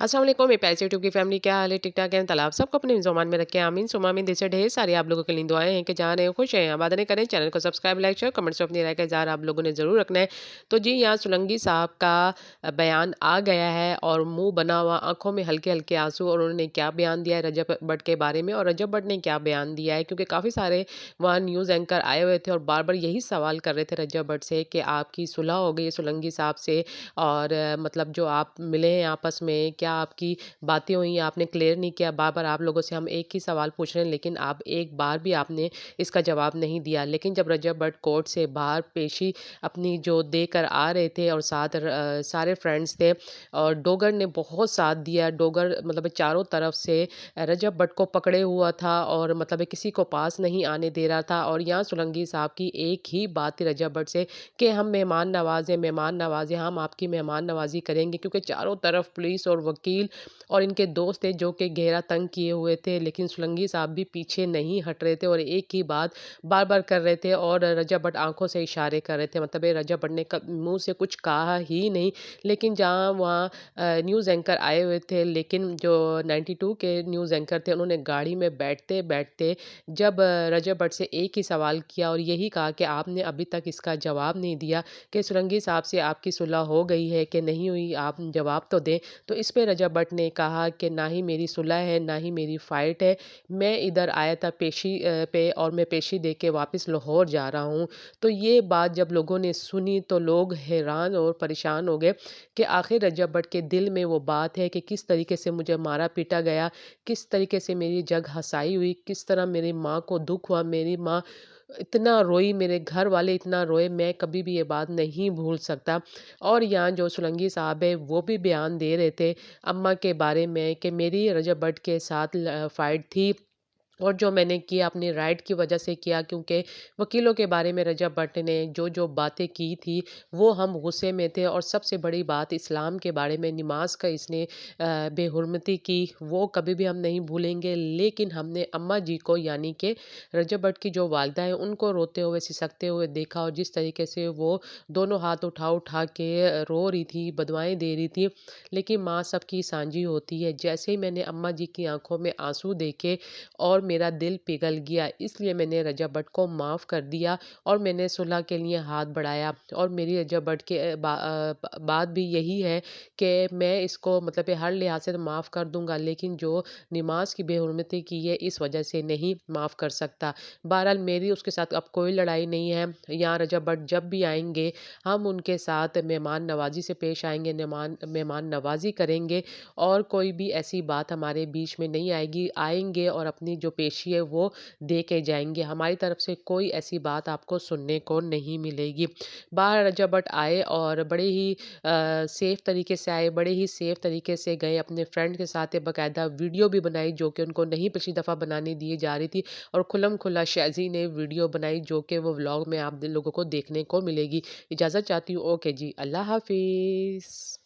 अस्सलाम वालेकुम मेरे प्यारे से यूट्यूब की फैमिली, क्या हाल है? ठीक-ठाक हैं? ताला आप सबको अपने ज़ुबान में रखें, आमीन सुम्मा आमीन। दिल से ढेर सारी आप लोगों के लिए दुआएँ हैं कि जहाँ रहें खुश रहें, आबाद रहें, करें। चैनल को सब्सक्राइब, लाइक, शेयर, कमेंट्स में अपनी राय का इज़हार आप लोगों ने ज़रूर रखना है। तो जी, यहाँ सुलंगी साहब का बयान आ गया है और मुँह बना हुआ, आँखों में हल्के-हल्के आँसू, और उन्होंने क्या बयान दिया है रजब भट्ट के बारे में, और रजब भट्ट ने क्या बयान दिया है, क्योंकि काफ़ी सारे वहाँ न्यूज़ एंकर आए हुए थे और बार-बार यही सवाल कर रहे थे रजब भट्ट से कि आपकी सुलह हो गई है सुलंगी साहब से, और मतलब जो आप मिले हैं आपस में, क्या आपकी बातें हुई, आपने क्लियर नहीं किया। बार-बार आप लोगों से हम एक ही सवाल पूछ रहे हैं, लेकिन आप एक बार भी आपने इसका जवाब नहीं दिया। लेकिन जब रजब भट्ट कोर्ट से बाहर पेशी अपनी जो देकर आ रहे थे और साथ सारे फ्रेंड्स थे, और डोगर ने बहुत साथ दिया। डोगर मतलब चारों तरफ से रजब भट्ट को पकड़े हुआ था और मतलब किसी को पास नहीं आने दे रहा था। और यहाँ सुलंगी साहब की एक ही बात थी रजब भट्ट से कि हम मेहमान नवाज़ें, हम आपकी मेहमान नवाज़ी करेंगे, क्योंकि चारों तरफ पुलिस और वकील और इनके दोस्त थे जो कि गहरा तंग किए हुए थे। लेकिन सुलंगी साहब भी पीछे नहीं हट रहे थे और एक ही बात बार-बार कर रहे थे, और रजब भट्ट आँखों से इशारे कर रहे थे। मतलब ये रजब भट्ट ने मुँह से कुछ कहा ही नहीं। लेकिन जहाँ वहाँ न्यूज़ एंकर आए हुए थे, लेकिन जो 92 के न्यूज़ एंकर थे, उन्होंने गाड़ी में बैठते-बैठते जब रजब भट्ट से एक ही सवाल किया और यही कहा कि आपने अभी तक इसका जवाब नहीं दिया कि सुलंगी साहब से आपकी सुलह हो गई है कि नहीं हुई, आप जवाब तो दें। तो इस पे रजब भट्ट ने कहा कि ना ही मेरी सुलह है, ना ही मेरी फ़ाइट है। मैं इधर आया था पेशी पे, और मैं पेशी दे के वापस लाहौर जा रहा हूँ। तो ये बात जब लोगों ने सुनी तो लोग हैरान और परेशान हो गए कि आखिर रजब भट्ट के दिल में वो बात है कि किस तरीके से मुझे मारा-पीटा गया, किस तरीके से मेरी जग हँसाई हुई, किस तरह मेरी माँ को दुःख हुआ, मेरी माँ इतना रोई, मेरे घर वाले इतना रोए, मैं कभी भी ये बात नहीं भूल सकता। और यहाँ जो सुलंगी साहब है वो भी बयान दे रहे थे अम्मा के बारे में कि मेरी रजब भट्ट के साथ फाइट थी, और जो मैंने किया अपनी राइट की वजह से किया, क्योंकि वकीलों के बारे में रजब भट्ट ने जो बातें की थी वो हम गुस्से में थे। और सबसे बड़ी बात इस्लाम के बारे में, नमाज का इसने बेहुरमती की, वो कभी भी हम नहीं भूलेंगे। लेकिन हमने अम्मा जी को, यानी कि रजब भट्ट की जो वालदा है, उनको रोते हुए सिसकते हुए देखा, और जिस तरीके से वो दोनों हाथ उठा उठा के रो रही थी, बदुआएं दे रही थी। लेकिन माँ सबकी सांझी होती है। जैसे ही मैंने अम्मा जी की आंखों में आंसू देखे और मेरा दिल पिघल गया, इसलिए मैंने रजब भट्ट को माफ़ कर दिया और मैंने सुलह के लिए हाथ बढ़ाया। और मेरी रजब भट्ट के बात भी यही है कि मैं इसको मतलब ये हर लिहाज से तो माफ़ कर दूंगा, लेकिन जो नमाज की बेहुरमती की है, इस वजह से नहीं माफ़ कर सकता। बहरहाल मेरी उसके साथ अब कोई लड़ाई नहीं है। यहाँ रजब भट्ट जब भी आएंगे, हम उनके साथ मेहमान नवाजी से पेश आएंगे, मेहमान मेहमान नवाजी करेंगे, और कोई भी ऐसी बात हमारे बीच में नहीं आएगी। आएंगे और अपनी जो पेशी है वो दे के जाएंगे। हमारी तरफ से कोई ऐसी बात आपको सुनने को नहीं मिलेगी। बाहर रजब भट्ट आए और बड़े ही सेफ तरीके से आए, बड़े ही सेफ तरीके से गए। अपने फ्रेंड के साथ बाकायदा वीडियो भी बनाई, जो कि उनको नहीं पिछली दफ़ा बनाने दी जा रही थी, और खुल्लम खुल्ला शाज़ी ने वीडियो बनाई, जो कि वो व्लॉग में आप लोगों को देखने को मिलेगी। इजाज़त चाहती हूँ। ओके जी, अल्लाह हाफ़िज़।